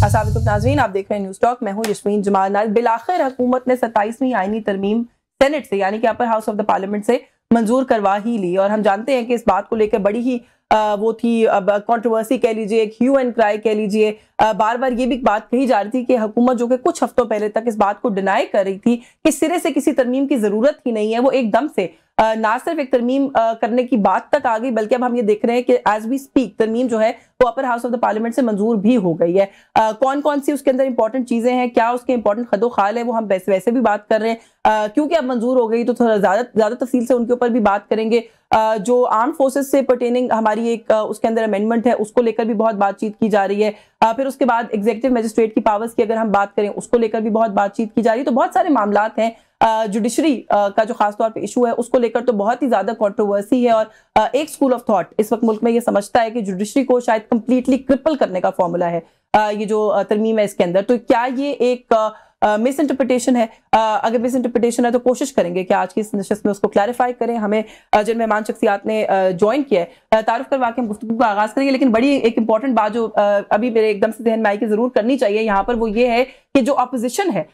अस्सलाम नाज़रीन, आप देख रहे हैं न्यूज़ टॉक। मैं हूं यस्मीन जमाल नाज। बिलाखिर हुकूमत ने 27वीं आईनी तरमीम सेनेट से यानी कि upper house of the parliament से मंजूर करवा ही ली और हम जानते हैं कि इस बात को लेकर बड़ी ही वो थी कंट्रोवर्सी कह लीजिए, एक ह्यू एंड क्राई कह लीजिए। बार बार ये भी बात कही जा रही थी कि हुकूमत जो कि कुछ हफ्तों पहले तक इस बात को डिनाई कर रही थी कि सिरे से किसी तरमीम की जरूरत ही नहीं है, वो एकदम से ना सिर्फ एक तरमीम करने की बात तक आ गई, बल्कि अब हम ये देख रहे हैं कि एज वी स्पीक तरमीम जो है वो upper house of the parliament से मंजूर भी हो गई है। कौन कौन सी उसके अंदर इंपॉर्टेंट चीजें हैं, क्या उसके इंपॉर्टेंट खदो खाल है, वो हम वैसे भी बात कर रहे हैं। क्योंकि अब मंजूर हो गई तो थोड़ा ज्यादा तफसील से उनके ऊपर भी बात करेंगे। जो आर्म फोर्सेस से पर्टेनिंग हमारी एक उसके अंदर अमेंडमेंट है, उसको लेकर भी बहुत बातचीत की जा रही है। फिर उसके बाद एग्जीक्यूटिव मजिस्ट्रेट की पावर्स की अगर हम बात करें, उसको लेकर भी बहुत बातचीत की जा रही है। तो बहुत सारे मामलात हैं। जुडिशरी का जो खासतौर पे इशू है उसको लेकर तो बहुत ही ज्यादा कंट्रोवर्सी है और एक स्कूल ऑफ थॉट इस वक्त मुल्क में ये समझता है कि जुडिशरी को शायद कंप्लीटली क्रिपल करने का फॉर्मूला है ये जो तरमीम है इसके अंदर। तो क्या ये एक मिस इंटरप्रिटेशन है? अगर मिस इंटरप्रिटेशन है तो कोशिश करेंगे कि आज की इस नशस्त में उसको क्लैरिफाई करें। हमें जिन मेहमान शख्सियात ने ज्वाइन किया है, तारुफ करवा के हम गुफ्तगू का आगाज करेंगे। लेकिन बड़ी एक इंपॉर्टेंट बात जो अभी मेरे एकदम से जहन में आई कि जरूर करनी चाहिए यहाँ पर, वो ये है कि जो अपोजिशन है,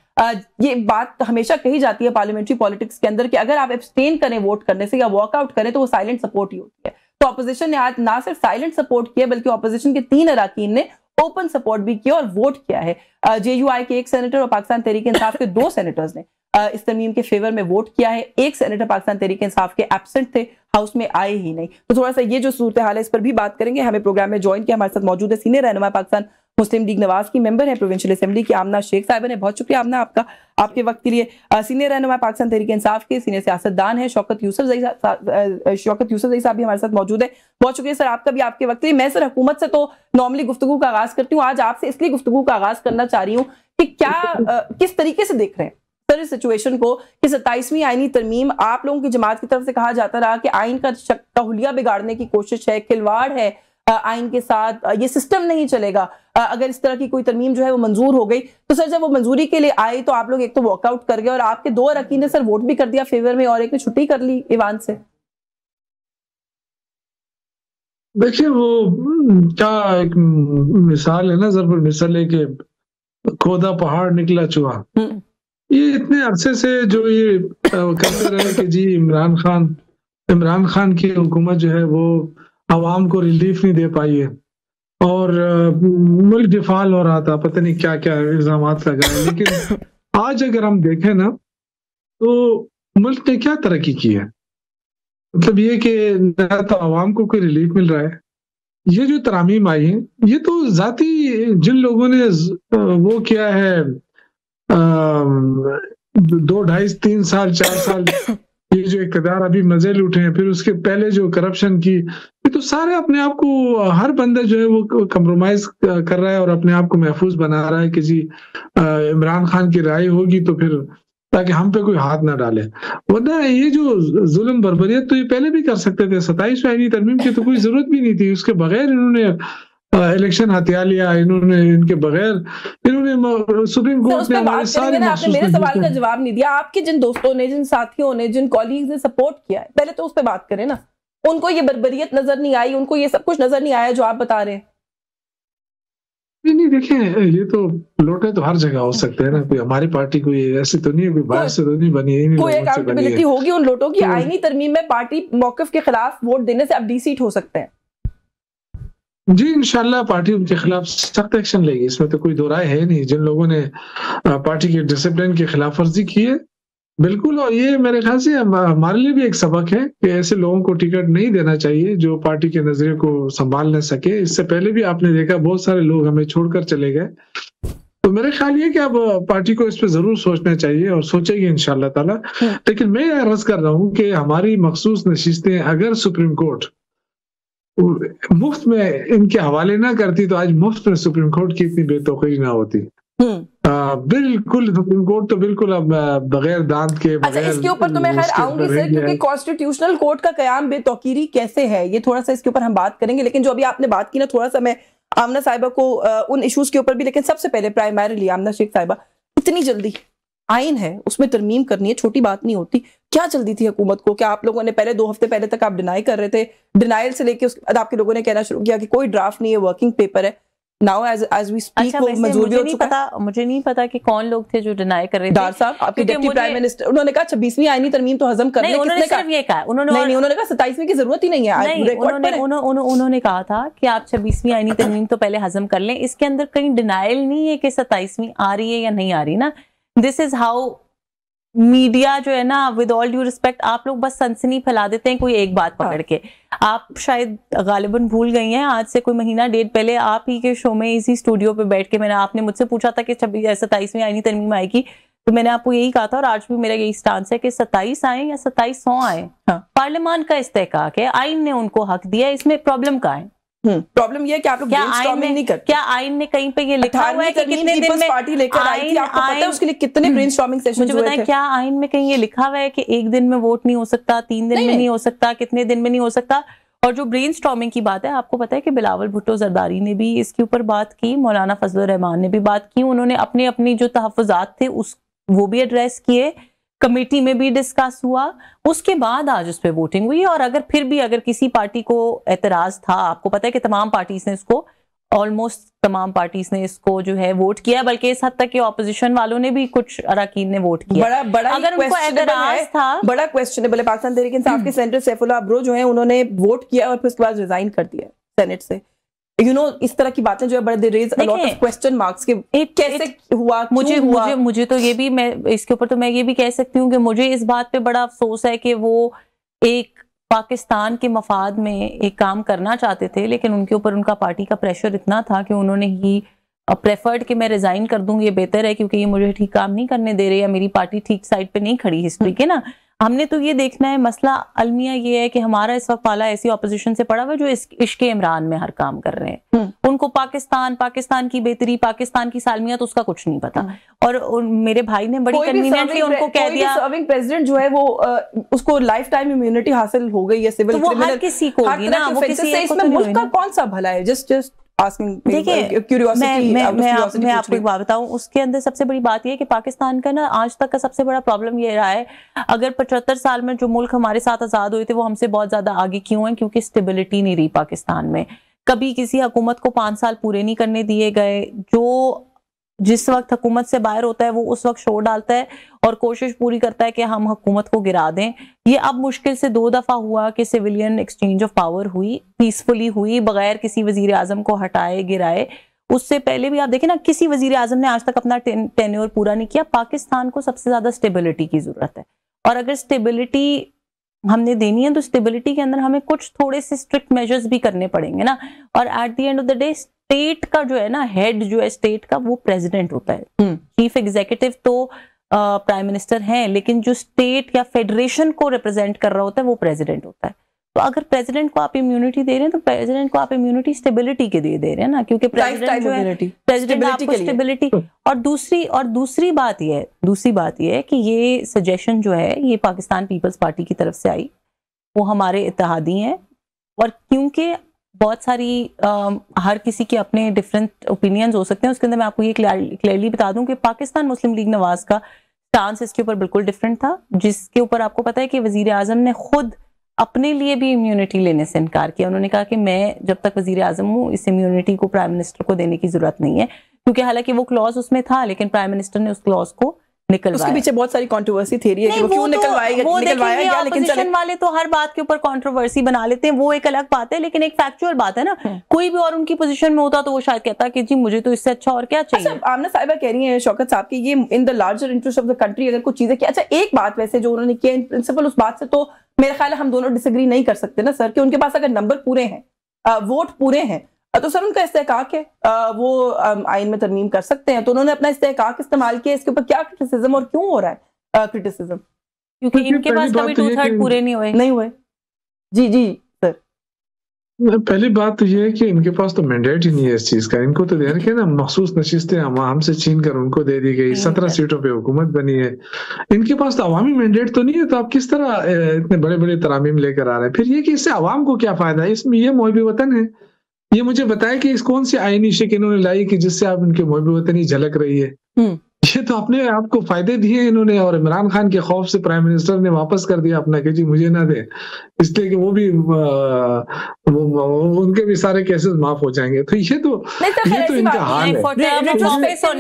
ये बात हमेशा कही जाती है पार्लियामेंट्री पॉलिटिक्स के अंदर कि अगर आप एब्सटेन करें वोट करने से या वॉकआउट करें तो वो साइलेंट सपोर्ट ही होती है। तो अपोजिशन ने आज ना सिर्फ साइलेंट सपोर्ट किया बल्कि अपोजिशन के 3 अराकीन ने ओपन सपोर्ट भी किया और वोट किया है। जेयूआई के 1 सेनेटर और पाकिस्तान तहरीक इंसाफ के 2 सेनेटर्स ने इस तरमीम के फेवर में वोट किया है। 1 सेनेटर पाकिस्तान तहरीक इंसाफ के एब्सेंट थे, हाउस में आए ही नहीं। तो थोड़ा सा ये जो सूरत हाल है इस पर भी बात करेंगे। हमें प्रोग्राम में ज्वाइन किया, हमारे साथ मौजूद है सीनियर रहनुमा पाकिस्तान मुस्लिम लीग नवाज की मेंबर है प्रोविंशियल असेंबली की आमना शेख साहिबा ने। बहुत शुक्रिया आमना आपका, आपके वक्त के लिए। सीनियर रहनुमा पाकिस्तान तहरीक इंसाफ के सीनियर सियासतदान है शौकत यूसुफजई साहब भी हमारे साथ मौजूद है। बहुत शुक्रिया सर आपका भी, आपके वक्त के लिए। मैं सर हुकूमत से तो नॉर्मली गुफ्तगू का आगाज करती हूँ, आज आपसे इसलिए गुफ्तगू का आगाज करना चाह रही हूँ कि क्या किस तरीके से देख रहे हैं सर इस सिचुएशन को कि 27वीं आईनी तरमीम आप लोगों की जमात की तरफ से कहा जाता रहा कि आइन का हुलिया बिगाड़ने की कोशिश है, खिलवाड़ है आइन के साथ, ये सिस्टम नहीं चलेगा अगर इस तरह की कोई तरमीम जो है वो मंजूर हो गई। तो सर जब वो मंजूरी के लिए आई तो आप लोग एक तो वॉकआउट कर गए और आपके 2 अरकान ने सर वोट भी कर दिया फेवर में और एक ने छुट्टी कर ली ईवान से। देखिए वो क्या एक मिसाल है ना, जरूर मिसाल है कि खोदा पहाड़ निकला चूहा। ये इतने अरसे से जो ये करते रहे कि जी इमरान खान की हुकूमत जो है वो आवाम को रिलीफ नहीं दे पाई है और मुल्क डिफाल हो रहा था, पता नहीं क्या क्या इल्जामात लगाए। लेकिन आज अगर हम देखें ना तो मुल्क ने क्या तरक्की की है, मतलब ये कि ना तो आवाम को कोई रिलीफ मिल रहा है। ये जो तरामीम आई है ये तो जाती जिन लोगों ने वो किया है 2, 2.5, 3 साल 4 साल ये जो इक़्तिदार अभी मजे लूटे हैं, फिर उसके पहले जो करप्शन की, ये तो सारे अपने आप को हर बंदा जो है वो कंप्रोमाइज कर रहा है और अपने आप को महफूज बना रहा है कि जी इमरान खान की राय होगी तो फिर ताकि हम पे कोई हाथ ना डाले। वरना ये जो जुल्म बर्बरियत तो ये पहले भी कर सकते थे। 27वीं आईनी तरमीम की तो कोई जरूरत भी नहीं थी, उसके बगैर इन्होंने इलेक्शन हथियार लिया, इन्होंने इनके बगैर इन्होंने सुप्रीम कोर्ट ने हमारे सारे आपने मेरे सवाल का जवाब नहीं दिया। आपके जिन दोस्तों ने, जिन साथियों ने, जिन कॉलीग्स ने सपोर्ट किया है, पहले तो उस पर बात करें ना। उनको ये बर्बरियत नजर नहीं आई, उनको ये सब कुछ नजर नहीं आया जो आप बता रहे हैं। नहीं देखें, ये तो लोटे तो हर जगह हो सकते हैं ना, कोई हमारी पार्टी कोई ऐसी तो नहीं है, कोई बाहर से तो नहीं बनी है, कोई अकाउंटेबिलिटी होगी उन लोटों की। आईनी तरमीम में पार्टी मौक़िफ़ के खिलाफ वोट देने से अब डीसीट हो सकते हैं। जी इंशाल्लाह पार्टी उनके खिलाफ सख्त एक्शन लेगी, इसमें तो कोई दो राय है नहीं। जिन लोगों ने पार्टी के डिसिप्लिन की खिलाफ वर्जी की है बिल्कुल, और ये मेरे ख्याल से हमारे लिए भी एक सबक है कि ऐसे लोगों को टिकट नहीं देना चाहिए जो पार्टी के नजरिए को संभाल न सके। इससे पहले भी आपने देखा बहुत सारे लोग हमें छोड़कर चले गए। तो मेरे ख्याल ये कि अब पार्टी को इस पे जरूर सोचना चाहिए और सोचेगी इंशाल्लाह ताला। लेकिन मैं अर्ज कर रहा हूँ कि हमारी मखसूस नशिस्तें अगर सुप्रीम कोर्ट मुफ्त में इनके हवाले ना करती तो आज मुफ्त में सुप्रीम कोर्ट की इतनी बेतौकीरी ना होती। बिल्कुल सुप्रीम कोर्ट तो बिल्कुल अब बगैर दांत के अच्छा, इसके ऊपर तो मैं खैर आऊंगी सर, क्योंकि कॉन्स्टिट्यूशनल कोर्ट का कयाम बेतौकीरी कैसे है ये थोड़ा सा इसके ऊपर हम बात करेंगे। लेकिन जो अभी आपने बात की ना, थोड़ा सा मैं आमना साहिबा को उन इश्यूज के ऊपर भी, लेकिन सबसे पहले प्राइमरीली आमना शेख साहिबा, इतनी जल्दी आइन है उसमें तरमीम करनी है, छोटी बात नहीं होती। क्या जल्दी थी हुकूमत को? क्या आप लोगों ने पहले 2 हफ्ते पहले तक आप डिनाई कर रहे थे, डिनाइल से लेके उसके बाद आपके लोगों ने कहना शुरू किया कि कोई ड्राफ्ट नहीं है, वर्किंग पेपर है। नाउ एज वी स्पीक वो मंजूर भी हो चुका है। मुझे नहीं पता कि कौन लोग थे जो डिनाई कर रहे थे। डार साहब आपके डिप्टी प्राइम मिनिस्टर, उन्होंने कहा 26वीं आईनी तरमीम तो हजम कर ले। उन्होंने सिर्फ ये कहा, उन्होंने कहा 27वीं की जरूरत ही नहीं है। उन्होंने कहा था कि आप 26वीं आईनी तरमीम तो पहले हजम कर लें। इसके अंदर कहीं डिनाइल नहीं है कि 27वीं आ रही है या नहीं आ रही ना। दिस इज हाउ मीडिया जो है ना, विद ऑल ड्यू रिस्पेक्ट, आप लोग बस सनसनी फैला देते हैं कोई एक बात पकड़ के। आप शायद गालिबन भूल गई हैं, आज से कोई महीना डेढ़ पहले आप ही के शो में इसी स्टूडियो पे बैठ के आपने मुझसे पूछा था कि 27वीं आईनी तरमीम आएगी, तो मैंने आपको यही कहा था और आज भी मेरा यही स्टांस है कि 27 आए या 2700 आए, पार्लियामान का इस्तेहकाक है, आइन ने उनको हक दिया, इसमें प्रॉब्लम क्या है? प्रॉब्लम ये है कि आप लोग ब्रेनस्टॉर्मिंग नहीं करते। क्या आइन में कहीं पे ये लिखा हुआ है कि कितने दिन में पार्टी लेकर आई थी? आपको पता है उसके लिए कितने ब्रेनस्टॉर्मिंग सेशंस हुए थे? मुझे बताएं, क्या आइन में कहीं ये लिखा हुआ है कि एक दिन में वोट नहीं हो सकता, 3 दिन में नहीं हो सकता, कितने दिन में नहीं हो सकता? और जो ब्रेनस्टॉर्मिंग की बात है, आपको पता है कि बिलावल भुट्टो जरदारी ने भी इसके ऊपर बात की, मौलाना फजलुर रहमान ने भी बात की, उन्होंने अपनी जो तहफ्फुजात थे वो भी एड्रेस किए, कमेटी में भी डिस्कस हुआ, उसके बाद आज उस पर वोटिंग हुई। और अगर फिर भी अगर किसी पार्टी को एतराज था, आपको पता है कि तमाम पार्टीज ने इसको, ऑलमोस्ट तमाम पार्टीज ने इसको जो है वोट किया, बल्कि इस हद तक कि ऑपोजिशन वालों ने भी कुछ अरकान ने वोट किया। बड़ा अगर उनको एतराज था, बड़ा क्वेश्चनेबल है। पाकिस्तान तहरीक इंसाफ के सेनेटर सैफुल्लाह अब्रो जो है, उन्होंने वोट किया और फिर उसके बाद रिजाइन कर दिया सेनेट से। इस तरह की बातें जो है बड़े raise a lot of question marks के कैसे हुआ, मुझे तो ये भी, मैं इसके ऊपर तो मैं ये भी कह सकती हूँ कि मुझे इस बात पे बड़ा अफसोस है कि वो एक पाकिस्तान के मफाद में एक काम करना चाहते थे, लेकिन उनके ऊपर उनका पार्टी का प्रेशर इतना था कि उन्होंने ही प्रेफर्ड कि मैं रिजाइन कर दूंगी, ये बेहतर है क्योंकि ये मुझे ठीक काम नहीं करने दे रहे या मेरी पार्टी ठीक साइड पे नहीं खड़ी हिस्ट्री के ना। हमने तो ये देखना है, मसला अलमिया ये है कि हमारा इस वक्त पाला ऐसी ऑपोजिशन से पड़ा हुआ जो इश्के इमरान में हर काम कर रहे हैं। उनको पाकिस्तान की बेहतरी, पाकिस्तान की सालमियत, उसका कुछ नहीं पता। और मेरे भाई ने बड़ी कन्वीनियंटली उनको कह दिया, सर्विंग प्रेसिडेंट जो है वो उसको लाइफ टाइम इम्यूनिटी हासिल हो गई है सिविल, तो वो हर किसी को होगी ना, वो किसी एक को तो मुल्क का कौन सा भला है? जस्ट देखिए, मैं आपको एक बात बताऊं, उसके अंदर सबसे बड़ी बात यह है कि पाकिस्तान का ना आज तक का सबसे बड़ा प्रॉब्लम ये रहा है, अगर 75 साल में जो मुल्क हमारे साथ आजाद हुए थे वो हमसे बहुत ज्यादा आगे क्यों है? क्योंकि स्टेबिलिटी नहीं रही पाकिस्तान में। कभी किसी हुकूमत को 5 साल पूरे नहीं करने दिए गए। जो जिस वक्त हुकूमत से बाहर होता है वो उस वक्त शोर डालता है और कोशिश पूरी करता है कि हम हुकूमत को गिरा दें। ये अब मुश्किल से 2 दफा हुआ कि सिविलियन एक्सचेंज ऑफ पावर हुई, पीसफुली हुई, बगैर किसी वजीर आजम को हटाए गिराए। उससे पहले भी आप देखें ना, किसी वजीर आजम ने आज तक अपना टेन्योर पूरा नहीं किया। पाकिस्तान को सबसे ज्यादा स्टेबिलिटी की जरूरत है, और अगर स्टेबिलिटी हमने देनी है तो स्टेबिलिटी के अंदर हमें कुछ थोड़े से स्ट्रिक्ट मेजर्स भी करने पड़ेंगे ना। और at the end of the day state का जो है ना, हेड जो है स्टेट का, वो प्रेसिडेंट होता है। चीफ एग्जीक्यूटिव तो प्राइम मिनिस्टर हैं, लेकिन जो स्टेट या फेडरेशन को रिप्रेजेंट कर रहा होता है वो प्रेसिडेंट होता है। तो अगर प्रेसिडेंट को आप इम्यूनिटी दे रहे हैं तो प्रेसिडेंट को आप इम्यूनिटी स्टेबिलिटी के दे रहे हैं ना, क्योंकि प्रेसिडेंट जो है, प्रेसिडेंट आपको स्टेबिलिटी। और दूसरी बात यह है कि ये सजेशन जो है ये पाकिस्तान पीपल्स पार्टी की तरफ से आई, वो हमारे इत्तेहादी हैं। और क्योंकि बहुत सारी हर किसी के अपने डिफरेंट ओपिनियंस हो सकते हैं, उसके अंदर मैं आपको ये क्लियरली बता दूं कि पाकिस्तान मुस्लिम लीग नवाज का स्टांस इसके ऊपर बिल्कुल डिफरेंट था, जिसके ऊपर आपको पता है कि वजीर आजम ने खुद अपने लिए भी इम्यूनिटी लेने से इनकार किया। उन्होंने कहा कि मैं जब तक वजीर आजम हूँ इस इम्यूनिटी को प्राइम मिनिस्टर को देने की जरूरत नहीं है, क्योंकि हालांकि वो क्लॉज उसमें था, लेकिन प्राइम मिनिस्टर ने उस क्लॉज को निकलवाया। उसके पीछे बहुत सारी कंट्रोवर्सी थी है कि वो क्यों निकलवाया गया, लेकिन ऑपोजिशन वाले तो हर बात के ऊपर कंट्रोवर्सी बना लेते हैं, वो एक अलग बात है, लेकिन एक फैक्चुअल बात है ना। कोई भी और उनकी पोजीशन में होता तो वो शायद कहता कि जी मुझे तो इससे अच्छा और क्या चाहिए। अच्छा, आमना साहिबा कह रही है शौकत साहब की ये in the larger interest of the country अगर कुछ चीजें की। अच्छा, एक बात वैसे जो उन्होंने किया इन प्रिंसिपल, उस बात से तो मेरा ख्याल है हम दोनों डिसएग्री नहीं कर सकते ना सर, कि उनके पास अगर नंबर पूरे हैं, वोट पूरे हैं, तो सर उनका इस्तेहकाक है, वो आइन में तरमीम कर सकते हैं। तो उन्होंने अपना इस्तेहकाक इस्तेमाल किया। इसके ऊपर क्या क्रिटिसिज्म और क्यों हो रहा है क्रिटिसिज्म? क्योंकि इनके पास कभी 2/3 पूरे नहीं हुए। जी सर, पहली बात तो ये है कि इनके पास तो मैंडेट ही नहीं है इस चीज का। इनको तो दे रखे ना मखसूस नशिस्तें हमसे छीन कर उनको दे दी गई, 17 सीटों पे हुकूमत बनी है। इनके पास तो अवामी मैंडेट तो नहीं है, तो आप किस तरह इतने बड़े बड़े तरामीम लेकर आ रहे हैं? फिर ये कि इससे अवाम को क्या फायदा है? इसमें ये मोहब्बे वतन है, ये मुझे बताया कि इस कौन सी आईनी शिक इन्होंने लाई कि जिससे आप इनके मोहब्बे वतनी झलक रही है। ये तो अपने आपको फायदे दिए इन्होंने, और इमरान खान के खौफ से प्राइम मिनिस्टर ने वापस कर दिया अपना कि जी मुझे ना दे, इसलिए कि वो भी उनके भी सारे केसेस माफ हो जाएंगे। तो ये तो इनका हाल है।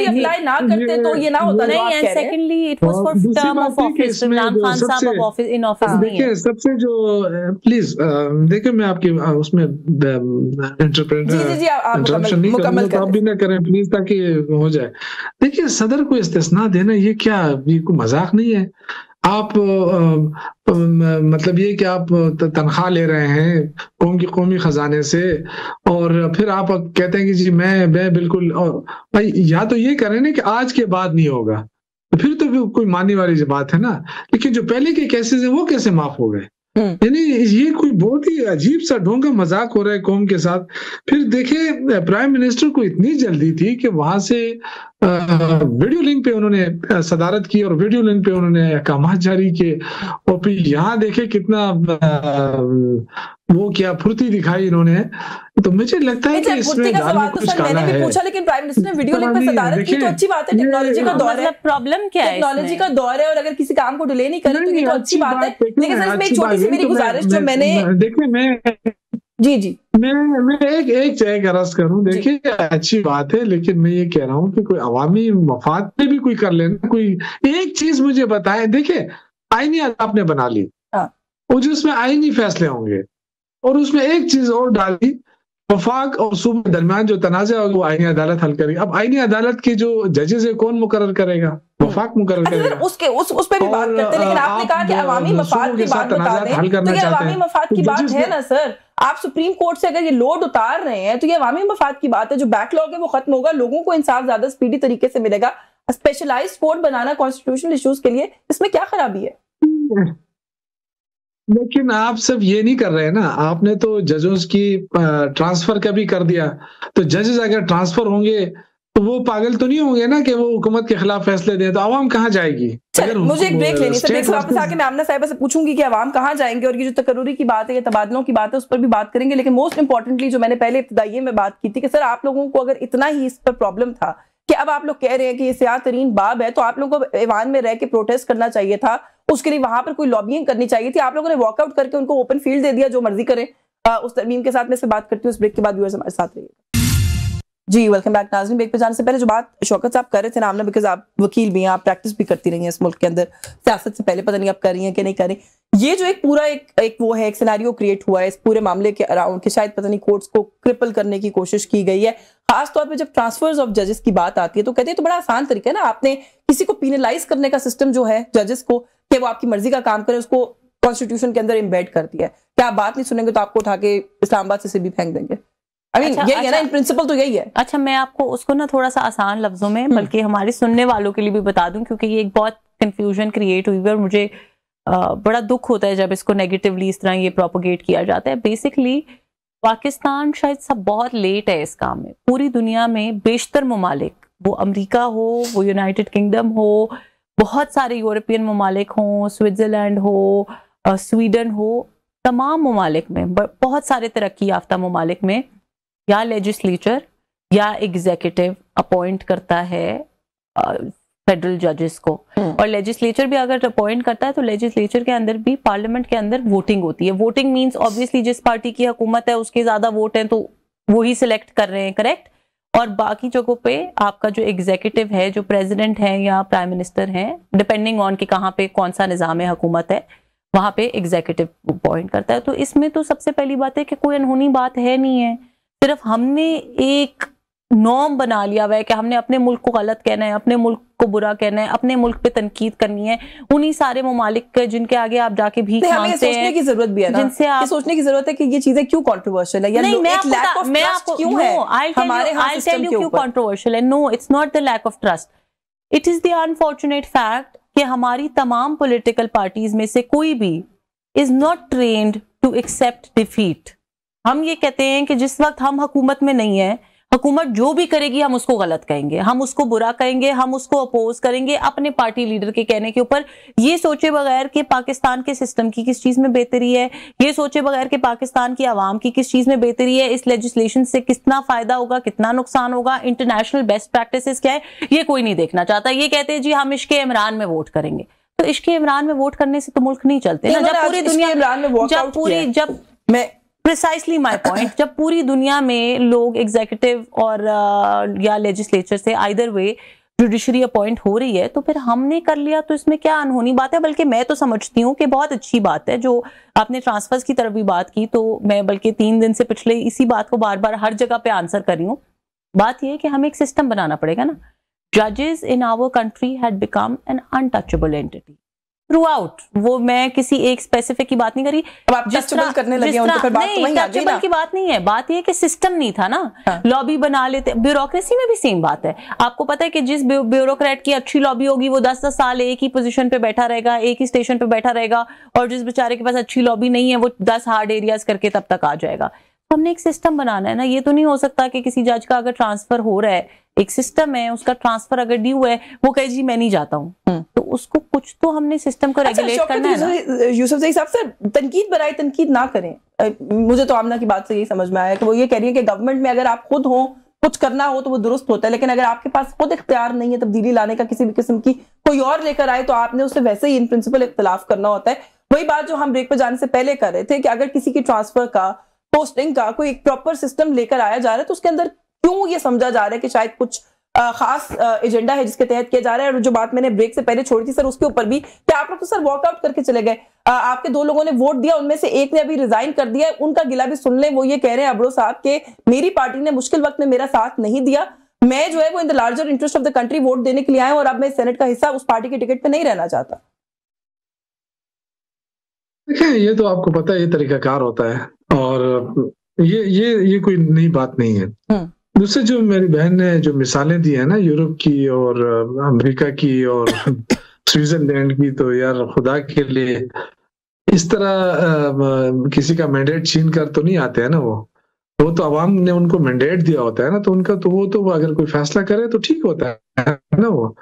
अप्लाई ना करते तो ये ना होता। नहीं, and secondly it was for term of office. Imran Khan साहब अब ऑफिस इन ऑफिस नहीं है। देखिए सबसे जो प्लीज देखिए मैं आपकी उसमें इंटरप्रेशन नहीं करूंगा, तो आप भी ना करें प्लीज, ताकि हो जाए। देखिए सदर को इस्तिस्ना देना ये क्या, ये कोई मजाक नहीं है। आप मतलब ये कि आप तनख्वाह ले रहे हैं कौमी खजाने से, और फिर आप कहते हैं कि जी मैं बिल्कुल, और भाई या तो ये करें ना कि आज के बाद नहीं होगा, तो फिर तो कोई मानने वाली बात है ना। लेकिन जो पहले के केसेस है वो कैसे माफ हो गए? यानी ये कोई बहुत ही अजीब सा ढोंगा मजाक हो रहा है कौम के साथ। फिर देखिए प्राइम मिनिस्टर को इतनी जल्दी थी कि वहां से वीडियो लिंक पे उन्होंने सदारत की और वीडियो लिंक पे उन्होंने अहकामात जारी किए, और फिर यहाँ देखे कितना वो क्या फुर्ती दिखाई इन्होंने। तो मुझे लगता है कि इसमें कुछ काला है। पूछा, लेकिन प्राइम मिनिस्टर ने वीडियो लिंक पे सदारत की तो अच्छी बात है। टेक्नोलॉजी का दौर है, प्रॉब्लम क्या है? टेक्नोलॉजी का दौर है, और अगर किसी काम को डिले नहीं करे तो ये तो अच्छी बात है। लेकिन सर इसमें एक छोटी सी मेरी गुजारिश जो मैंने देखिए मैं एक अर्ज करूं, देखिए अच्छी बात है, लेकिन मैं ये कह रहा हूं कि कोई अवामी मफाद पे भी कोई कर लेना। कोई एक चीज मुझे बताएं। देखिए आईनी आपने बना ली, और जो उसमें आईनी फैसले होंगे, और उसमें एक चीज और डाली, वफाक और सूबे के दरमियान जो तनाज़ा होगा वो आईनी अदालत हल करेगी। अब आईनी अदालत के जो जजेस है कौन मुकर्रर करेगा? वफाक मुकर्रर करेगा। उस पे भी बात करते हैं, लेकिन आपने कहा कि अवामी मफाद की बात बता दें, तो ये अवामी मफाद की बात है ना सर। आप सुप्रीम कोर्ट से अगर ये लोड उतार रहे हैं तो ये अवामी मफाद की बात है। जो बैकलॉग है वो खत्म होगा, लोगों को इंसाफ ज्यादा स्पीडी तरीके से मिलेगा। स्पेशलाइज्ड कोर्ट बनाना कॉन्स्टिट्यूशनल इश्यूज के लिए, इसमें क्या खराबी है? लेकिन आप सब ये नहीं कर रहे हैं ना। आपने तो जजेस की ट्रांसफर का भी कर दिया, तो जजेस अगर ट्रांसफर होंगे तो वो पागल तो नहीं होंगे ना कि वो हुकूमत के खिलाफ फैसले दें, तो आवाम कहाँ जाएगी? मुझे एक ब्रेक लेनी है, वापस आके मैं आमना साहिबा से पूछूंगी कि आवाम कहाँ जाएंगे, और ये जो तकर्रुरी की बात है या तबादलों की बात है उस पर भी बात करेंगे। लेकिन मोस्ट इंपॉर्टेंटली जो मैंने पहले इब्तिदाई में बात की थी कि सर आप लोगों को अगर इतना ही इस पर प्रॉब्लम था कि अब आप लोग कह रहे हैं कि ये सियाह तरीन बाब है, तो आप लोगों को ऐवान में रह के प्रोटेस्ट करना चाहिए था। उसके लिए वहां पर कोई लॉबिंग करनी चाहिए थी। आप लोगों ने वॉकआउट करके उनको ओपन फील्ड दे दिया, जो मर्जी करें। उस तरमीम के साथ मैं से बात करती हूँ। उस ब्रेक के बाद व्यूअर्स हमारे साथ रहिएगा। जी वेलकम बैक नाज़रीन। ब्रेक पे जाने से पहले जो बात शौकत साहब कर रहे थे ना, बिकॉज आप वकील भी हैं, आप प्रैक्टिस भी करती रही हैं इस मुल्क के अंदर, सियासत से पहले पता नहीं आप कर रही हैं कि नहीं कर रही। ये जो एक पूरा एक वो है, एक सिनेरियो क्रिएट हुआ है इस पूरे मामले के अराउंड कि शायद पता नहीं कोर्ट्स को क्रिपल करने की कोशिश की गई है। खासतौर पे जब ट्रांसफर्स ऑफ जजेस की बात आती है तो कहते हैं तो बड़ा आसान तरीका है ना, आपने किसी को पीनलाइज करने का सिस्टम जो है जजेस को कि वो आपकी मर्जी का काम करे, उसको कॉन्स्टिट्यूशन के अंदर इम्बेड कर दिया है। क्या आप बात नहीं सुनेंगे तो आपको उठा के इस्लामाबाद से भी फेंक देंगे। यही है ना, इन प्रिंसिपल तो यही है। अच्छा, मैं आपको उसको ना थोड़ा सा आसान लफ्जों में, बल्कि हमारे सुनने वालों के लिए भी बता दूं, क्योंकि ये एक बहुत कंफ्यूजन क्रिएट हुई है और मुझे बड़ा दुख होता है जब इसको नेगेटिवली इस तरह ये प्रोपोगेट किया जाता है। बेसिकली पाकिस्तान शायद सब बहुत लेट है इस काम में। पूरी दुनिया में बेशतर ममालिक, वो अमेरिका हो, वो यूनाइटेड किंगडम हो, बहुत सारे यूरोपियन ममालिक हों, स्विट्जरलैंड हो, स्वीडन हो, तमाम ममालिक में, बहुत सारे तरक्की याफ्ता ममालिक में या लेजिस्लेचर या एग्जीक्यूटिव अपॉइंट करता है फेडरल जजेस को, और लेजिस्लेचर भी अगर अपॉइंट करता है तो लेजिस्लेचर के अंदर भी, पार्लियामेंट के अंदर वोटिंग होती है। वोटिंग मींस ऑब्वियसली जिस पार्टी की हुकूमत है उसके ज्यादा वोट हैं तो वो ही सिलेक्ट कर रहे हैं, करेक्ट। और बाकी जगहों पे आपका जो एग्जीक्यूटिव है, जो प्रेसिडेंट है या प्राइम मिनिस्टर है, डिपेंडिंग ऑन कि कहाँ पे कौन सा निज़ाम हुकूमत है, वहां पे एग्जीक्यूटिव अपॉइंट करता है। तो इसमें तो सबसे पहली बात है कि कोई अनहोनी बात है नहीं है, सिर्फ हमने एक नॉर्म बना लिया हुआ है कि हमने अपने मुल्क को गलत कहना है, अपने मुल्क को बुरा कहना है, अपने मुल्क पे तनकीद करनी है। उन्हीं सारे ममालिक जिनके आगे आप जाके भीख मांगते हैं, सोचने की जरूरत भी है ना, जिनसे आप सोचने की जरूरत है कि ये चीजें क्यों कंट्रोवर्शियल है, या नहीं, मैं आपको क्यों है, I'll tell you क्यों कंट्रोवर्शियल है। No, it's not the lack of trust, it is the unfortunate fact कि हमारी तमाम पॉलिटिकल पार्टीज में से कोई भी is not trained to accept defeat. हम ये कहते हैं कि जिस वक्त हम हुकूमत में नहीं है, हुकूमत जो भी करेगी हम उसको गलत कहेंगे, हम उसको बुरा कहेंगे, हम उसको अपोज करेंगे अपने पार्टी लीडर के कहने के ऊपर, ये सोचे बगैर कि पाकिस्तान के सिस्टम की किस चीज में बेहतरी है, ये सोचे बगैर कि पाकिस्तान की आवाम की किस चीज में बेहतरी है, इस लेजिस्लेशन से कितना फायदा होगा, कितना नुकसान होगा, इंटरनेशनल बेस्ट प्रैक्टिसेस क्या है, ये कोई नहीं देखना चाहता। ये कहते हैं जी हम इश्के इमरान में वोट करेंगे। तो इश्के इमरान में वोट करने से तो मुल्क नहीं चलते ना। जब पूरी दुनिया, जब मैं प्रिसाइसली माय पॉइंट, जब पूरी दुनिया में लोग एग्जीक्यूटिव और या लेजिस्लेचर से आइदर वे जुडिशरी अपॉइंट हो रही है, तो फिर हमने कर लिया तो इसमें क्या अनहोनी बात है। बल्कि मैं तो समझती हूँ कि बहुत अच्छी बात है। जो आपने ट्रांसफर्स की तरफ भी बात की, तो मैं बल्कि 3 दिन से पिछले इसी बात को बार बार हर जगह पे आंसर कर रही हूँ। बात यह है कि हमें एक सिस्टम बनाना पड़ेगा ना। जजेस in our country had become an untouchable entity throughout. वो मैं किसी एक स्पेसिफिक की बात नहीं करी, करने लगे उन पर बात तो वहीं आ गई ना। की बात नहीं है, बात ये है कि सिस्टम नहीं था ना। हाँ। लॉबी बना लेते, ब्यूरोक्रेसी में भी सेम बात है। आपको पता है कि जिस ब्यूरोक्रेट की अच्छी लॉबी होगी वो 10-10 साल एक ही पोजीशन पे बैठा रहेगा, एक ही स्टेशन पे बैठा रहेगा, और जिस बेचारे के पास अच्छी लॉबी नहीं है वो 10 हार्ड एरियाज करके तब तक आ जाएगा। हमने एक सिस्टम बनाना है ना। ये तो नहीं हो सकता कि किसी जज का अगर ट्रांसफर हो रहा है, एक सिस्टम है, उसका ट्रांसफर अगर ड्यू है, वो कहे जी मैं नहीं जाता हूँ, तो उसको कुछ तो हमने सिस्टम को रेगुलेट करना है ना। यूसुफजई साहब सर, तनकीद बराए तनकीद ना करें। मुझे तो आमना की बात से यही समझ में आया कि वो ये कह रही है कि गवर्नमेंट में अगर आप खुद हो, कुछ करना हो तो वो दुरुस्त होता है, लेकिन अगर आपके पास खुद इख्तियार नहीं है तब्दीली लाने का किसी भी किस्म की, कोई और लेकर आए तो आपने उससे वैसे ही इन प्रिंसिपल इख्तिलाफ करना होता है। वही बात जो हम ब्रेक पर जाने से पहले कर रहे थे कि अगर किसी की ट्रांसफर का, पोस्टिंग का कोई एक प्रॉपर सिस्टम लेकर आया जा रहा है तो उसके अंदर क्यों ये समझा जा रहा है कि शायद कुछ खास एजेंडा है जिसके तहत किया जा रहा है। और जो बात मैंने ब्रेक से पहले छोड़ी थी सर, उसके ऊपर भी कि आप लोग तो सर वॉकआउट करके चले गए। आपके 2 लोगों ने वोट दिया, उनमें से एक ने अभी रिजाइन कर दिया। उनका गिला भी सुन लें। वो ये कह रहे हैं अब्रो साहब के मेरी पार्टी ने मुश्किल वक्त में मेरा साथ नहीं दिया, मैं जो है वो in the larger interest of the country vote देने के लिए आया और अब मैं सेनेट का हिस्सा उस पार्टी के टिकट पे नहीं रहना चाहता। देखिए, ये तो आपको पता है ये तरीकाकार होता है, और ये कोई नई बात नहीं है। दूसरे जो मेरी बहन ने जो मिसालें दी है ना यूरोप की और अमेरिका की और स्विट्जरलैंड की, तो यार खुदा के लिए इस तरह किसी का मैंडेट छीन कर तो नहीं आते हैं ना। वो तो अवाम ने उनको मैंडेट दिया होता है ना, तो उनका तो वो अगर कोई फैसला करे तो ठीक होता है ना वो।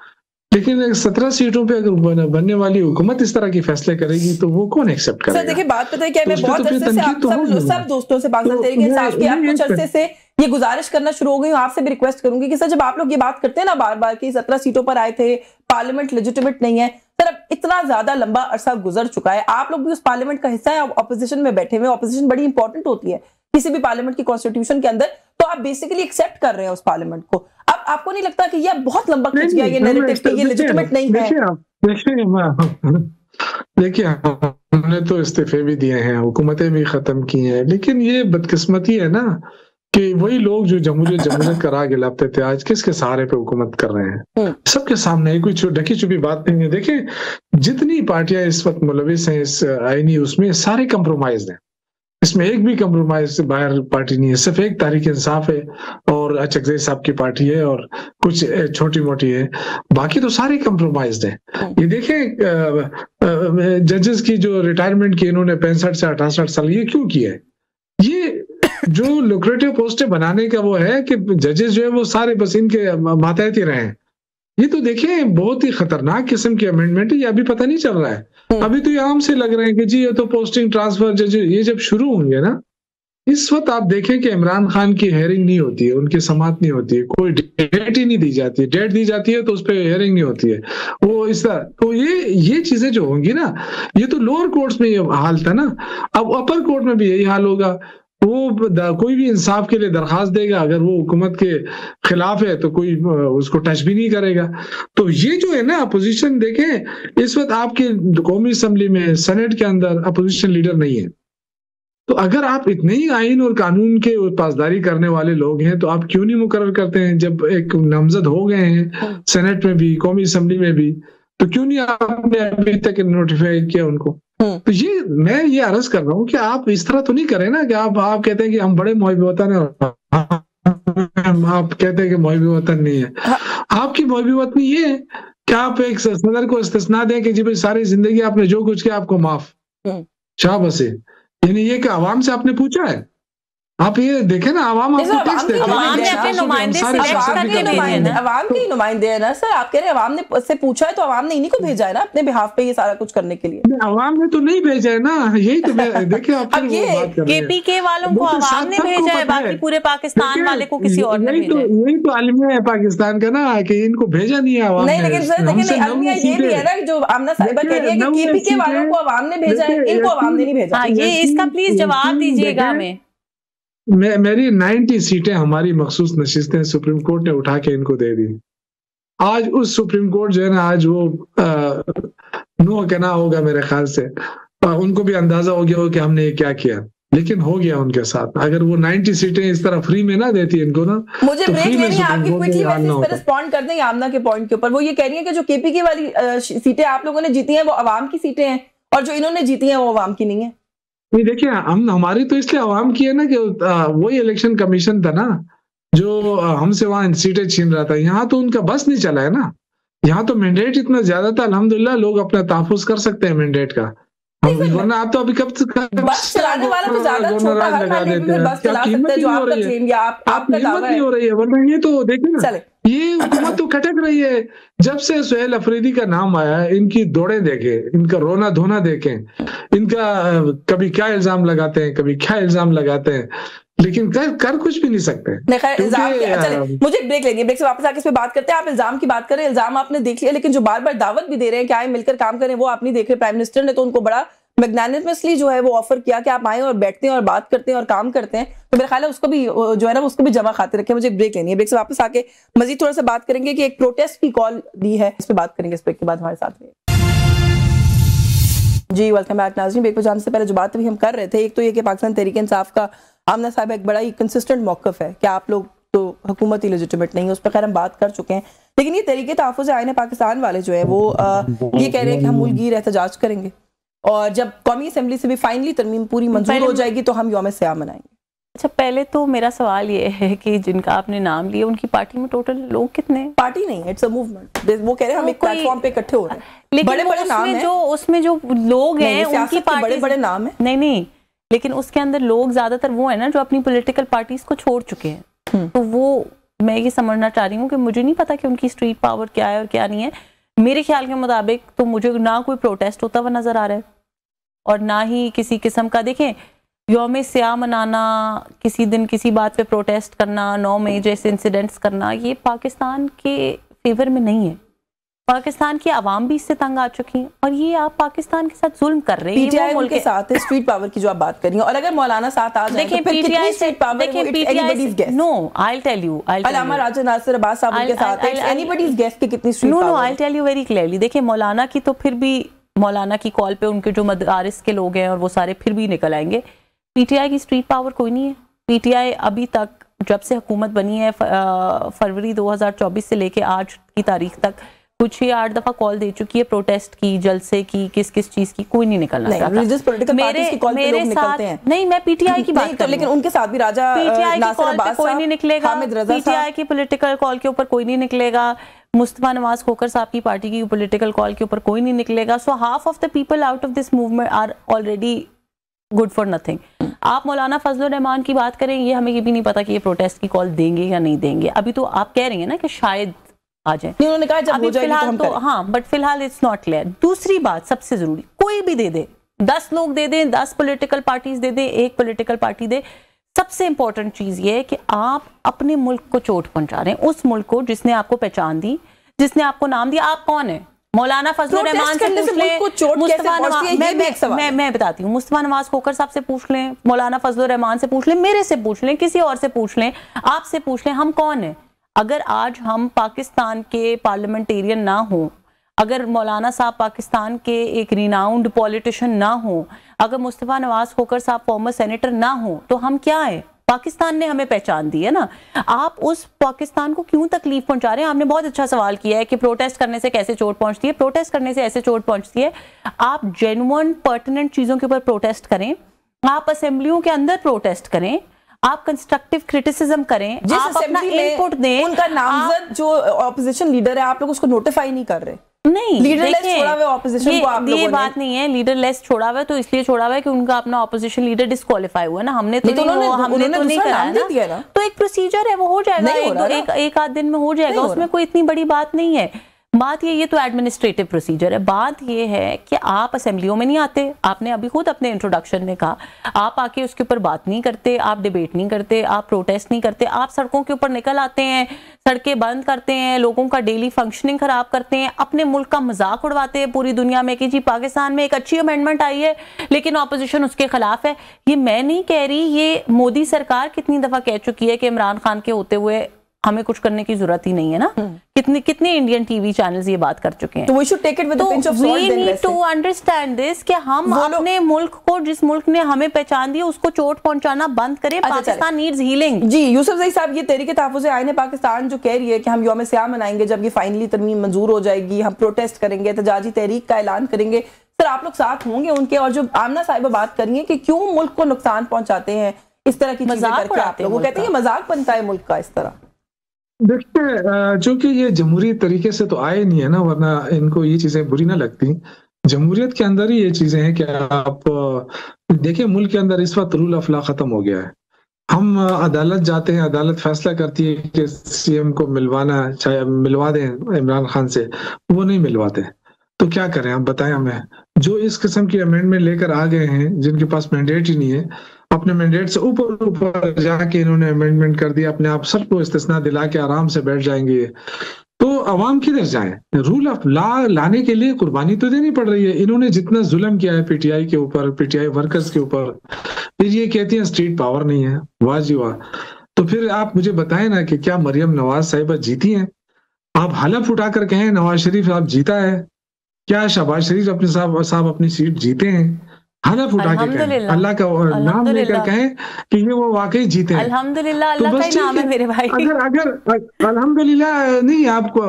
लेकिन 17 सीटों पे अगर बनने वाली हुकूमत इस तरह की फैसले करेगी तो वो कौन एक्सेप्ट करेगा? सर देखिए, बात पता है क्या, मैं बहुत अरसे से आप सब दोस्तों से पाकिस्तान तहरीक इंसाफ की आप कुछ अरसे से ये गुजारिश करना शुरू हो गई हूँ, आपसे भी रिक्वेस्ट करूंगी कि सर जब आप लोग ये बात करते हैं ना बार बार कि 17 सीटों पर आए थे, पार्लियामेंट लेजिटिमेट नहीं है, सर अब इतना ज्यादा लंबा अरसा गुजर चुका है, आप लोग भी उस पार्लियामेंट का हिस्सा है, ऑपोजिशन में बैठे हुए। ऑपोजिशन बड़ी इंपॉर्टेंट होती है किसी भी पार्लियामेंट की कॉन्स्टिट्यूशन के अंदर, तो आप बेसिकली एक्सेप्ट कर रहे हैं उस पार्लियामेंट को। अब आपको नहीं लगता कि ये बहुत लंबा खिंच गया ये नैरेटिव कि ये लेजिटिमेट नहीं है? देखिए, हमने तो इस्तीफे भी दिए हैं, हुकूमतें भी खत्म की हैं, लेकिन ये बदकिस्मती है ना कि वही लोग जो जमहूरियत का राह गिलाते थे आज किसके सहारे पे हुकूमत कर रहे हैं? सबके सामने कोई ढकी छुपी बात नहीं है। देखिए, जितनी पार्टियां इस वक्त मुलविस हैं इस आईनी, उसमें सारे कंप्रोमाइज हैं, इसमें एक भी कंप्रोमाइज से बाहर पार्टी नहीं है। सिर्फ एक तहरीक इंसाफ है और अचकज़ई साहब की पार्टी है और कुछ छोटी मोटी है, बाकी तो सारे कंप्रोमाइज्ड है। ये देखें जजेस की जो रिटायरमेंट की इन्होंने 65 से 68 साल, ये क्यों किया है? ये जो लुक्रेटिव पोस्टें बनाने का वो है कि जजेस जो है वो सारे बस इनके मातहत ही रहे हैं। ये तो देखें बहुत ही खतरनाक किस्म की अमेंडमेंट है, ये अभी पता नहीं चल रहा है। अभी तो ये आम से लग रहे हैं कि जी ये तो पोस्टिंग ट्रांसफर जज, ये जब शुरू होंगे ना, इस वक्त आप देखें कि इमरान खान की हेयरिंग नहीं होती है, उनकी समाअत नहीं होती है, कोई डेट ही नहीं दी जाती है। डेट दी जाती है तो उस पर हेयरिंग नहीं होती है। वो इस तरह, तो ये चीजें जो होंगी ना, ये तो लोअर कोर्ट्स में ये हाल था ना, अब अपर कोर्ट में भी यही हाल होगा। वो कोई भी इंसाफ के लिए दरखास्त देगा, अगर वो हुकूमत के खिलाफ है तो कोई उसको टच भी नहीं करेगा। तो ये जो है ना अपोजिशन, देखें इस वक्त आपके कौमी असम्बली में, सेनेट के अंदर अपोजिशन लीडर नहीं है। तो अगर आप इतने ही आइन और कानून के पासदारी करने वाले लोग हैं तो आप क्यों नहीं मुकर्रर करते हैं? जब एक नामजद हो गए हैं सेनेट में भी, कौमी असम्बली में भी, तो क्यों नहीं आपने अभी तक नोटिफाई किया उनको? तो मैं ये अर्ज कर रहा हूँ कि आप इस तरह तो नहीं करें ना कि आप कहते हैं कि हम बड़े मुहिब वतन हैं, आप कहते हैं कि मुहिब वतन नहीं है। आपकी मुहिब वतन ये है कि आप एक सदर को इस्तिस्ना दें कि जी भाई सारी जिंदगी आपने जो कुछ किया आपको माफ, शाबाश। यानी ये कि आवाम से आपने पूछा है आप ये देखें ना, आवाम आपको टैक्स देती है, आवाम ने अपने नुमाइंदे सिलेक्ट करके भेजे हैं ना, आवाम के नुमाइंदे हैं ना सर। आप कह रहे हैं आवाम ने से पूछा है तो आवाम ने इन्हीं को भेजा है ना अपने बिहाफ पे ये सारा कुछ करने के लिए। आवाम ने तो नहीं भेजा है ना, यही तो मैं देखिए आप अब ये केपीके वालों को आवाम ने भेजा है, बाकी पूरे पाकिस्तान वाले को किसी और ने भेजा है। यही तो अलमिया है पाकिस्तान का ना, कि इनको भेजा नहीं है आवाम ने। नहीं लेकिन सर देखिए अलमिया ये भी है ना जो आमना साहिबा कह रही है कि केपीके वालों को आवाम ने भेजा है, इनको आवाम ने नहीं भेजा। ये इसका प्लीज जवाब दीजिएगा हमें। मेरी 90 सीटें हमारी मखसूस नशिस्तें सुप्रीम कोर्ट ने उठा के इनको दे दी। आज उस सुप्रीम कोर्ट जो है ना, आज वो नो कहना होगा मेरे ख्याल से, उनको भी अंदाजा हो गया हो कि हमने ये क्या किया, लेकिन हो गया उनके साथ। अगर वो 90 सीटें इस तरह फ्री में ना देती इनको ना, मुझे ब्रेक लेनी है आपकी, क्विकली मैसेज पर रिस्पॉन्ड कर दें आमना के पॉइंट के ऊपर। वो ये कह रही है कि जो केपीके वाली सीटें आप लोगों ने जीती हैं वो अवाम की सीटें हैं, और जो इन्होंने जीती हैं वो अवाम की नहीं है। नहीं देखिए, हमारी तो इसलिए आवाम की है ना कि वही इलेक्शन कमीशन था ना जो हमसे वहां सीटें छीन रहा था। यहाँ तो उनका बस नहीं चला है ना, यहाँ तो मैंडेट इतना ज्यादा था, अल्हम्दुलिल्लाह लोग अपना तहफ़्फ़ुज़ कर सकते हैं मैंडेट का। वरना आप तो अभी कब बस चलाने वाला तो ज्यादा छोटा हर महल्ले में बस चला सकते हैं, जो आपका ट्रेन या आपका दावा नहीं हो रही है। वरना ये तो देखें ना, ये हुकूमत तो खटक रही है। जब से सुहेल अफरीदी का नाम आया, इनकी दौड़े देखे, इनका रोना धोना देखें, इनका कभी क्या इल्जाम लगाते हैं, कभी क्या इल्जाम लगाते हैं, लेकिन कर कुछ भी नहीं सकते। मुझे ब्रेक लेनी है, ब्रेक से वापस आके इस पे बात करते हैं। आप इल्जाम की बात करें, इल्जाम आपने देख लिया, लेकिन जो बार बार दावत भी दे रहे हैं कि आए मिलकर काम करें, वो आप नहीं देख रहे। प्राइम मिनिस्टर ने तो उनको बड़ा मैग्नेनिमसली जो है वो ऑफर किया कि आप आए और बैठते हैं और बात करते हैं और काम करते हैं। तो मेरा ख्याल है उसको भी जो है ना उसको भी जमा खाते रखें। मुझे ब्रेक लेनी है, ब्रेक से वापस आके मजीद थोड़ा सा बात करेंगे कि एक प्रोटेस्ट की कॉल दी है, इस पे बात करेंगे। इस ब्रेक के बाद हमारे साथ जी वेलकम बैक नाज़रीन। ब्रेक पर जाने से पहले जो बात अभी हम कर रहे थे, एक तो ये कि पाकिस्तान तहरीक इंसाफ का आमना साहब एक बड़ा ही कंसिस्टेंट मौक़िफ़ है कि आप लोग तो हुकूमत ही लेजिटिमेट नहीं है, उस पर खैर हम बात कर चुके हैं। लेकिन ये तहरीक तहफ़्फ़ुज़ आईन पाकिस्तान वाले जो है वो ये कह रहे हैं कि हम मुल्कगीर एहतजाज करेंगे, और जब कौमी असेंबली से भी फाइनली तरमीम पूरी मंजूर हो जाएगी तो हम यौम स्याम मनाएंगे। अच्छा, पहले तो मेरा सवाल ये है कि जिनका आपने नाम लिया उनकी पार्टी में टोटल लोग कितने हैं? पार्टी नहीं है, इट्स अ मूवमेंट। वो कह रहे हैं हम एक प्लेटफॉर्म पे इकट्ठे हो रहे हैं, लेकिन बड़े बड़े नाम हैं, उसमें जो लोग हैं उनकी बड़े बड़े नाम है। नहीं, लेकिन उसके अंदर लोग ज्यादातर वो है ना जो अपनी पॉलिटिकल पार्टीज को छोड़ चुके हैं। तो वो मैं ये समझना चाह रही हूँ कि मुझे नहीं पता कि उनकी स्ट्रीट पावर क्या है और क्या नहीं है। मेरे ख्याल के मुताबिक तो मुझे ना कोई प्रोटेस्ट होता हुआ नजर आ रहा है और ना ही किसी किस्म का, देखें यौम स्याम मनाना, किसी दिन किसी बात पे प्रोटेस्ट करना, 9 मई जैसे इंसिडेंट्स करना, ये पाकिस्तान के फेवर में नहीं है। पाकिस्तान की आवाम भी इससे तंग आ चुकी है और ये आप पाकिस्तान के साथ जुल्म कर रहे हैं। पीटीआई उनके साथ है, स्ट्रीट पावर की जो आप बात कर रही हैं, और अगर मौलाना साथ आ जाए तो फिर कितनी स्ट्रीट पावर है? Anybody's guess. No, I will tell you, Allama Raja Nasir Abbas Sahab उनके साथ है, एनीबॉडीज गेस कि कितनी street power. No, I will tell you very clearly. देखिए मौलाना की तो फिर भी, मौलाना की कॉल पे उनके जो मदारिस के लोग हैं और वो सारे फिर भी निकल आएंगे। पीटीआई की स्ट्रीट पावर कोई नहीं है। पीटीआई अभी तक जब से हुकूमत बनी है फरवरी 2024 से लेके आज की तारीख तक कुछ ही 8 दफा कॉल दे चुकी है, प्रोटेस्ट की, जलसे की, किस किस चीज की, कोई नहीं निकलना चाहता। मेरे साथ नहीं, मैं पीटीआई की बात कर, लेकिन उनके साथ भी राजा पीटीआई की कॉल पे कोई नहीं निकलेगा, पीटीआई की पॉलिटिकल कॉल के ऊपर कोई नहीं निकलेगा, मुस्तफा नवाज खोकर साहब की पार्टी की पॉलिटिकल कॉल के ऊपर कोई नहीं निकलेगा। So half of the people out of this movement are already good for nothing. आप मौलाना फजलुर रहमान की बात करें, ये हमें ये भी नहीं पता कि ये प्रोटेस्ट की कॉल देंगे या नहीं देंगे। अभी तो आप कह रही हैं ना कि शायद आ जाए, उन्होंने कहा जब हो जाएगी तो हम करें। हाँ, बट फिलहाल इट्स नॉट क्लियर। दूसरी बात सबसे जरूरी, कोई भी दे दे, 10 लोग दे दें, 10 पॉलिटिकल पार्टीज दे दें, एक पॉलिटिकल पार्टी दे, सबसे इंपॉर्टेंट चीज ये है कि आप अपने मुल्क को चोट पहुंचा रहे हैं, उस मुल्क को जिसने आपको पहचान दी, जिसने आपको नाम दिया। आप कौन है? मौलाना फजलुर रहमान से पूछ लें, मैं बताती हूँ, मुस्तफा नवाज खोकर साहब से पूछ लें, मौलाना फजलुर रहमान से पूछ लें, मेरे से पूछ लें, किसी और से पूछ लें, आपसे पूछ लें, हम कौन है? अगर आज हम पाकिस्तान के पार्लियामेंटेरियन ना हो, अगर मौलाना साहब पाकिस्तान के एक रिनाउंड पॉलिटिशियन ना हो, अगर मुस्तफा नवाज खोकर साहब फॉर्मर सेनेटर ना हो, तो हम क्या है? पाकिस्तान ने हमें पहचान दी है ना। आप उस पाकिस्तान को क्यों तकलीफ पहुंचा रहे हैं? आपने बहुत अच्छा सवाल किया है कि प्रोटेस्ट करने से कैसे चोट पहुंचती है। प्रोटेस्ट करने से ऐसे चोट पहुंचती है, आप जेन्युइन पर्टिनेंट चीजों के ऊपर प्रोटेस्ट करें, आप असेंबलियों के अंदर प्रोटेस्ट करें, आप कंस्ट्रक्टिव क्रिटिसिज्म करें, आप अपना इनपुट दें। उनका नामजद जो ऑपोजिशन लीडर है, आप लोग उसको नोटिफाई नहीं कर रहे। नहीं, लीडरलेस छोड़ा हुआ ऑपोजिशन को आप लोगों ने, ये बात नहीं है। लीडरलेस छोड़ा हुआ है तो इसलिए छोड़ा हुआ है कि उनका अपना ऑपोजिशन लीडर डिस्क्वालीफाई हुआ है ना, हमने तो नहीं कराया ना, तो एक प्रोसीजर है, वो हो जाएगा, एक आध दिन में हो जाएगा, उसमें कोई इतनी बड़ी बात नहीं है। बात ये तो एडमिनिस्ट्रेटिव प्रोसीजर है। बात ये है कि आप असेंबलियों में नहीं आते, आपने अभी खुद अपने इंट्रोडक्शन में कहा, आप आके उसके ऊपर बात नहीं करते, आप डिबेट नहीं करते, आप प्रोटेस्ट नहीं करते, आप सड़कों के ऊपर निकल आते हैं, सड़कें बंद करते हैं, लोगों का डेली फंक्शनिंग खराब करते हैं, अपने मुल्क का मजाक उड़वाते हैं पूरी दुनिया में कि जी पाकिस्तान में एक अच्छी अमेंडमेंट आई है लेकिन ऑपोजिशन उसके खिलाफ है। ये मैं नहीं कह रही, ये मोदी सरकार कितनी दफा कह चुकी है कि इमरान खान के होते हुए हमें कुछ करने की जरूरत ही नहीं है ना। कितने इंडियन टीवी चैनल्स ये बात कर चुके हैं। तो we should take it with a pinch of salt. We need to understand this कि हम अपने मुल्क को, जिस मुल्क ने हमें पहचान दी, उसको चोट पहुंचाना बंद करें। Pakistan needs healing. जी यूसुफ ज़ई साहब, ये तहरीक तहफ़्फ़ुज़ आईन पाकिस्तान जो कह रही है कि हम यौम सियाह मनाएंगे जब ये फाइनली तरमीम मंजूर हो जाएगी, हम प्रोटेस्ट करेंगे, एहतजाजी तहरीक का ऐलान करेंगे, सर आप लोग साथ होंगे उनके? और जो आमना साहिबा बात कर रही है कि क्यों मुल्क को नुकसान पहुंचाते हैं इस तरह की चीजें करके, आप लोग कहते हैं मजाक बनता है मुल्क का इस तरह। देखिए, चूंकि ये जमहूरी तरीके से तो आए नहीं है ना, वरना इनको ये चीजें बुरी ना लगती। जमहूरियत के अंदर ही ये चीजें हैं कि आप देखिए मुल्क के अंदर इस वक्त रूल ऑफ लॉ खत्म हो गया है। हम अदालत जाते हैं, अदालत फैसला करती है कि सीएम को मिलवाना, चाहे मिलवा दें इमरान खान से, वो नहीं मिलवाते। तो क्या करें, आप बताएं हमें। जो इस किस्म की अमेंडमेंट लेकर आ गए हैं, जिनके पास मैंडेट ही नहीं है, अपने मैंडेट से ऊपर जाके इन्होंने अमेंडमेंट कर दिया, अपने आप सबको इस्तिस्ना दिला के आराम से बैठ जाएंगे, तो अवाम किधर जाए? रूल ऑफ लॉ लाने के लिए कुर्बानी तो देनी पड़ रही है। इन्होंने जितना जुल्म किया है पीटीआई के ऊपर, पीटीआई वर्कर्स के ऊपर, फिर ये कहती हैं स्ट्रीट पावर नहीं है। वाह जी वाह। तो फिर आप मुझे बताएं ना कि क्या मरियम नवाज साहिबा जीती हैं? आप हलफ उठाकर कहें नवाज शरीफ साहब जीता है? क्या शहबाज शरीफ अपने साहब अपनी सीट जीते हैं? हलफ उठा के कहें, अल्लाह का नाम लेकर कहें कि ये वो वाकई जीते हैं। अल्हम्दुलिल्लाह, अल्लाह का ही नाम है मेरे भाई। अगर अल्हम्दुलिल्लाह नहीं, आपको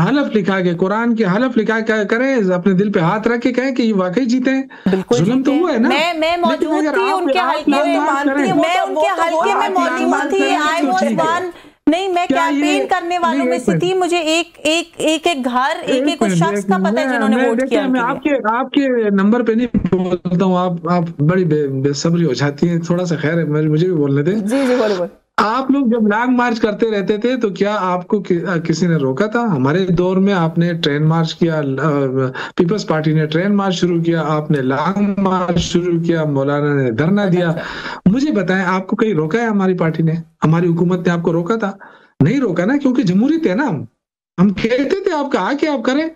हलफ लिखा के, कुरान के हलफ लिखा के करें, अपने दिल पे हाथ रख के कहें कि ये वाकई जीते हैं। जुल्म तो हुआ है ना। मैं मौजूद थी उनके हल्के में, मैं उनके हल्के में मौजूद थी। I was one. नहीं, मैं कैंपेन करने वालों में से थी। मुझे एक घर, एक उस शख्स का पता है जिन्होंने वोट किया। मैं आपके नंबर पे नहीं बोलता हूँ, आप बड़ी बेसब्री हो जाती है थोड़ा सा। खैर है, मुझे भी बोलने दे। जी जी बोलो। आप लोग जब लॉन्ग मार्च करते रहते थे तो क्या आपको किसी ने रोका था? हमारे दौर में आपने ट्रेन मार्च किया, पीपल्स पार्टी ने ट्रेन मार्च शुरू किया, आपने लॉन्ग मार्च शुरू किया, मौलाना ने धरना दिया। मुझे बताएं, आपको कहीं रोका है हमारी पार्टी ने, हमारी हुकूमत ने आपको रोका था? नहीं रोका ना, क्योंकि जमहूरियत है ना। हम कहते थे आप कहा कि आप करें।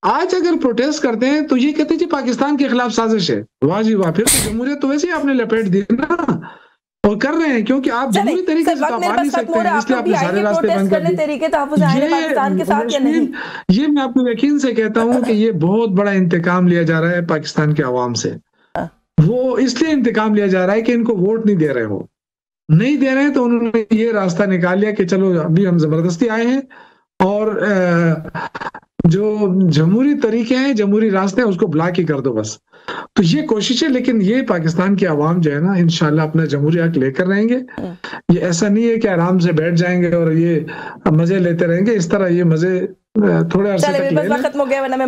आज अगर प्रोटेस्ट करते हैं तो ये कहते जी पाकिस्तान के खिलाफ साजिश है। वाह जी वाह। फिर तो जमहूरियत तो वैसे ही आपने लपेट दी ना, और कर रहे हैं, क्योंकि आप जमहूरी तरीके से तो नहीं सकते हैं, इसलिए आपने सारे रास्ते बंद कर दिए। ये मैं आपको यकीन से कहता हूँ कि ये बहुत बड़ा इंतकाम लिया जा रहा है पाकिस्तान के अवाम से। वो इसलिए इंतकाम लिया जा रहा है कि इनको वोट नहीं दे रहे हो, नहीं दे रहे हैं, तो उन्होंने ये रास्ता निकाल लिया कि चलो अभी हम जबरदस्ती आए हैं, और जो जमहूरी तरीके हैं, जमहूरी रास्ते हैं, उसको ब्लॉक ही कर दो बस। तो ये कोशिश है, लेकिन ये पाकिस्तान के अवाम जो है ना, इंशाल्लाह अपना जमहूरी हक लेकर रहेंगे। ये ऐसा नहीं है कि आराम से बैठ जाएंगे और ये मजे लेते रहेंगे। इस तरह ये मजे थोड़े अरसे तक ले लें। खत्म हो गया, वरना मैं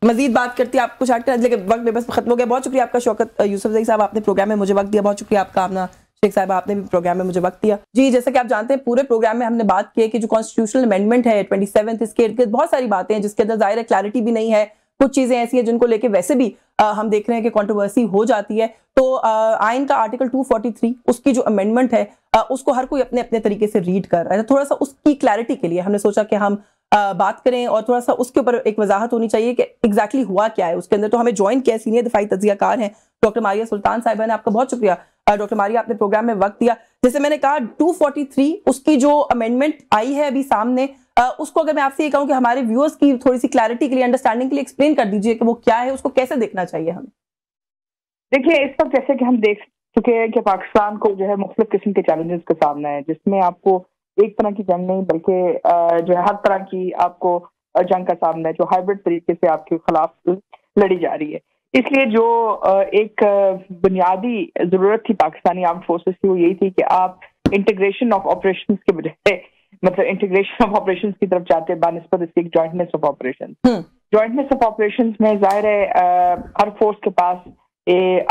मजीद बात करती हूँ आपको चाट कर, लेकिन वक्त बस खत्म हो गया। बहुत शुक्रिया आपका शौकत यूसुफ ज़ई साहब, आपने प्रोग्राम में मुझे वक्त दिया। बहुत शुक्रिया आपका आमना शेख साहब, आपने भी प्रोग्राम में मुझे वक्त दिया। जी, जैसा कि आप जानते हैं, पूरे प्रोग्राम में हमने बात की है कि जो कॉन्स्टिट्यूशनल अमेंडमेंट है 27, इसके इर्द गिर्द बहुत सारी बातें हैं जिसके अंदर ज़ाहिर क्लैरिटी भी नहीं है। कुछ चीजें ऐसी हैं जिनको लेके वैसे भी हम देख रहे हैं कि कंट्रोवर्सी हो जाती है। तो आइन का आर्टिकल 243 उसकी जो अमेंडमेंट है उसको हर कोई अपने अपने तरीके से रीड कर रहा है। थोड़ा सा उसकी क्लैरिटी के लिए हमने सोचा कि हम बात करें और थोड़ा सा उसके ऊपर एक वजाहत होनी चाहिए कि एग्जैक्टली हुआ क्या है उसके अंदर। तो हमें ज्वाइन किया सीनियर दिफाई तज्जियाकार हैं डॉक्टर मारिया सुल्तान साहिबा ने। आपका बहुत शुक्रिया डॉक्टर मारिया, आपने प्रोग्राम में वक्त दिया। जैसे मैंने कहा 243 उसकी जो अमेंडमेंट आई है अभी सामने, उसको अगर मैं आपसे ये कहूं कि हमारे व्यूअर्स की थोड़ी सी क्लैरिटी के लिए, अंडरस्टैंडिंग के लिए एक्सप्लेन कर दीजिए कि वो क्या है, उसको कैसे देखना चाहिए हमें। देखिए, इस वक्त जैसे कि हम देख चुके हैं कि पाकिस्तान को जो है मुख्तलिफ किस्म के चैलेंजेस का सामना है, जिसमें आपको एक तरह की जंग नहीं बल्कि जो है हर तरह की आपको जंग का सामना है, जो हाइब्रिड तरीके से आपके खिलाफ लड़ी जा रही है। इसलिए जो एक बुनियादी जरूरत थी पाकिस्तानी आर्म्ड फोर्सेस की, वो यही थी कि आप इंटीग्रेशन ऑफ ऑपरेशंस के बजाय मतलब इंटीग्रेशन ऑफ ऑपरेशंस की तरफ जाते हैं बानिस्बत इसकी jointness of operations. Jointness of operations में जाहिर है हर फोर्स के पास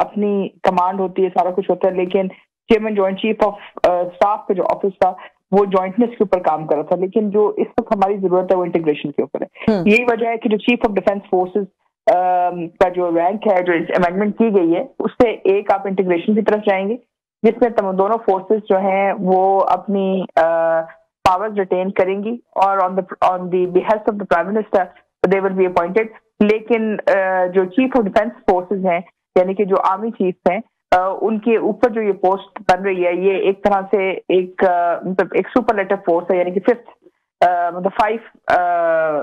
अपनी कमांड होती है, सारा कुछ होता है, लेकिन chairman joint chief of staff का जो ऑफिस था वो जॉइंटनेस के ऊपर काम कर रहा था, लेकिन जो इस वक्त हमारी जरूरत है वो इंटीग्रेशन के ऊपर है। यही वजह है कि जो चीफ ऑफ डिफेंस फोर्सेस का जो रैंक है, जो अमेंडमेंट की गई है, उससे एक आप इंटीग्रेशन की तरफ जाएंगे जिसमें दोनों फोर्सेस जो हैं वो अपनी पावर्स रिटेन करेंगी और on the behest of the prime minister they will be appointed. लेकिन जो चीफ ऑफ डिफेंस फोर्सेस हैं यानी कि जो आर्मी चीफ हैं, उनके ऊपर जो ये पोस्ट बन रही है ये एक तरह से एक सुपरलेटिव फोर्स है, यानी कि 5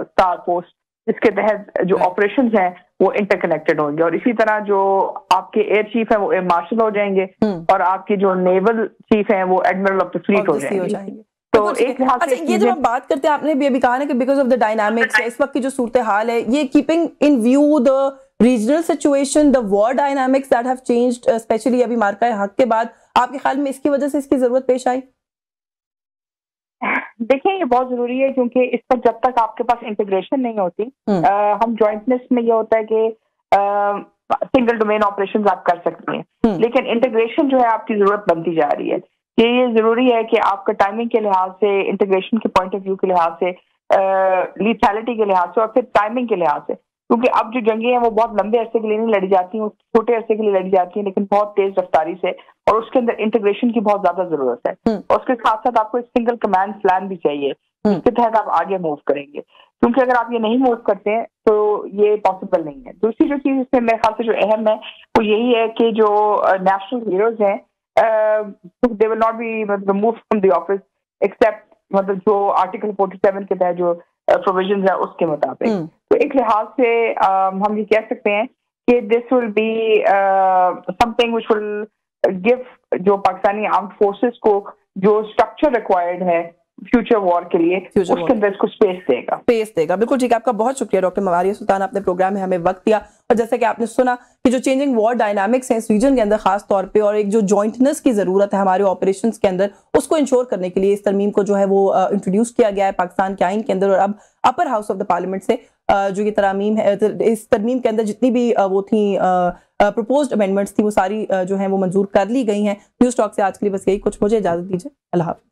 स्टार पोस्ट, इसके तहत जो ऑपरेशंस हैं वो इंटरकनेक्टेड होंगे। और इसी तरह जो आपके एयर चीफ हैं वो एयर मार्शल हो जाएंगे और आपके जो नेवल चीफ हैं वो एडमिरल ऑफ द फ्लीट हो जाएंगे। तो एक लिहाज से ये जब आप बात करते हैं, आपने भी अभी कहा ना कि बिकॉज ऑफ द डायनामिक्स, इस वक्त की जो सूरत हाल है, ये keeping in view the regional situation, the war dynamics that have changed specially अभी मार्का हक के बाद, आपके ख्याल में इसकी वजह से इसकी जरूरत पेश आई? देखिए ये बहुत जरूरी है क्योंकि इस पर जब तक आपके पास इंटीग्रेशन नहीं होती, हम जॉइंटनेस में ये होता है कि सिंगल डोमेन ऑपरेशंस आप कर सकते हैं, लेकिन इंटीग्रेशन जो है आपकी जरूरत बनती जा रही है। ये जरूरी है कि आपका टाइमिंग के लिहाज से, इंटीग्रेशन के पॉइंट ऑफ व्यू के लिहाज से, लीथैलिटी के लिहाज से और फिर टाइमिंग के लिहाज से, क्योंकि अब जो जंगें हैं वो बहुत लंबे अरसे के लिए नहीं लड़ी जाती हैं, छोटे अरसे के लिए लड़ी जाती हैं, लेकिन बहुत तेज रफ्तारी से, और उसके अंदर इंटीग्रेशन की बहुत ज्यादा जरूरत है। और उसके साथ साथ आपको एक सिंगल कमांड प्लान भी चाहिए जिसके तहत आप आगे मूव करेंगे, क्योंकि अगर आप ये नहीं मूव करते हैं तो ये पॉसिबल नहीं है। दूसरी जो चीज इसमें मेरे ख्याल से जो अहम है वो यही है कि जो नेशनल हीरोज हैं they will not be removed from the office except मतलब जो आर्टिकल 47 के तहत जो प्रोविजंस है उसके मुताबिक। तो एक लिहाज से हम ये कह सकते हैं कि this will be something which will give जो पाकिस्तानी आर्म्ड फोर्सेस को जो स्ट्रक्चर रिक्वायर्ड है फ्यूचर वॉर के लिए, उसके अंदर इसको स्पेस देगा। बिल्कुल ठीक है, आपका बहुत शुक्रिया डॉक्टर मवारिया सुल्तान, आपने प्रोग्राम में हमें वक्त दिया। और जैसे कि आपने सुना कि जो चेंजिंग वॉर डायनामिक्स हैं इस रीजन के अंदर खास तौर पे, और एक जो जॉइंटनेस की जरूरत है हमारे ऑपरेशंस के अंदर, उसको इंश्योर करने के लिए इस तरमीम को जो है वो इंट्रोड्यूस किया गया है पाकिस्तान के आइन के अंदर। और अब upper house of the parliament से जो ये तरमीम है, इस तरमीम के अंदर जितनी भी वो थी प्रपोज्ड अमेंडमेंट्स थी वो सारी जो है वो मंजूर कर ली गई हैं। न्यूज़ टॉक से आज के लिए बस यही कुछ, मुझे इजाजत दीजिए, अल्लाह हाफ़िज़।